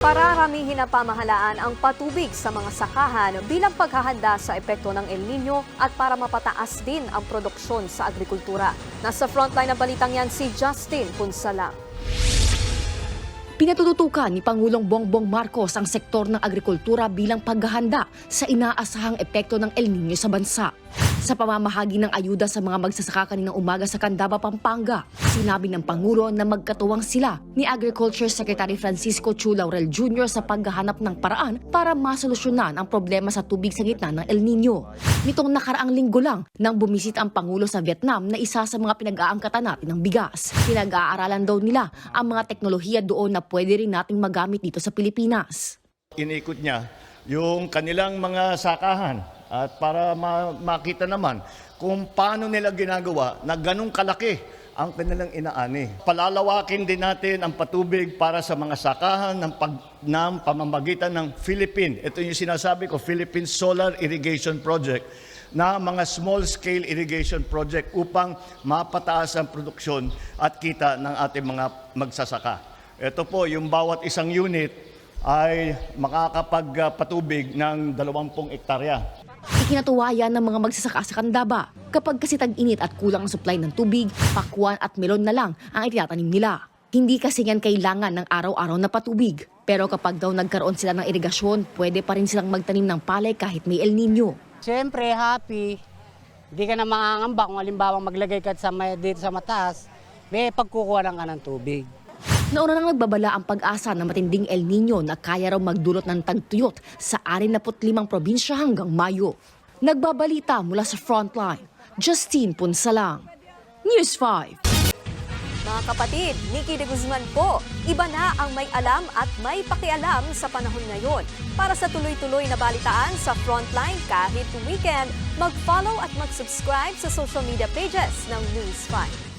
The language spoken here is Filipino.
Pararamihin ng pamahalaan ang patubig sa mga sakahan bilang paghahanda sa epekto ng El Nino at para mapataas din ang produksyon sa agrikultura. Nasa frontline ng balitang yan si Justin Punsalang. Pinatututukan ni Pangulong Bongbong Marcos ang sektor ng agrikultura bilang paghahanda sa inaasahang epekto ng El Nino sa bansa. Sa pamamahagi ng ayuda sa mga magsasaka kaninang umaga sa Candaba, Pampanga, sinabi ng Pangulo na magkatuwang sila ni Agriculture Secretary Francisco Chu Laurel Jr. sa paghahanap ng paraan para masolusyonan ang problema sa tubig sa gitna ng El Nino. Nitong nakaraang linggo lang nang bumisit ang Pangulo sa Vietnam na isa sa mga pinag-aangkatan natin ng bigas. Pinag-aaralan daw nila ang mga teknolohiya doon na pwede rin nating magamit dito sa Pilipinas. Inikot niya yung kanilang mga sakahan at para makita naman kung paano nila ginagawa na ganun kalaki ang kanilang inaani. Palalawakin din natin ang patubig para sa mga sakahan ng pamamagitan ng Philippine. Ito yung sinasabi ko, Philippine Solar Irrigation Project na mga small-scale irrigation project upang mapataas ang produksyon at kita ng ating mga magsasaka. Ito po, yung bawat isang unit ay makakapagpatubig ng 20 hektarya. Ikinatuwa yan ng mga magsasaka sa Candaba. Kapag kasi tag-init at kulang ang supply ng tubig, pakwan at melon na lang ang itinatanim nila. Hindi kasi yan kailangan ng araw-araw na patubig. Pero kapag daw nagkaroon sila ng irigasyon, pwede pa rin silang magtanim ng palay kahit may El Nino. Siyempre, happy. Hindi ka na mangangamba kung halimbawa maglagay ka dito sa mataas, may pagkukuha lang ka ng tubig. Nauna nang nagbabala ang pag-asa na matinding El Nino na kaya raw magdulot ng tagtuyot sa 65 probinsya hanggang Mayo. Nagbabalita mula sa Frontline, Justine Punsalang, News 5. Mga kapatid, Nikki de Guzman po, iba na ang may alam at may pakialam sa panahon ngayon. Para sa tuloy-tuloy na balitaan sa Frontline kahit weekend, mag-follow at mag-subscribe sa social media pages ng News 5.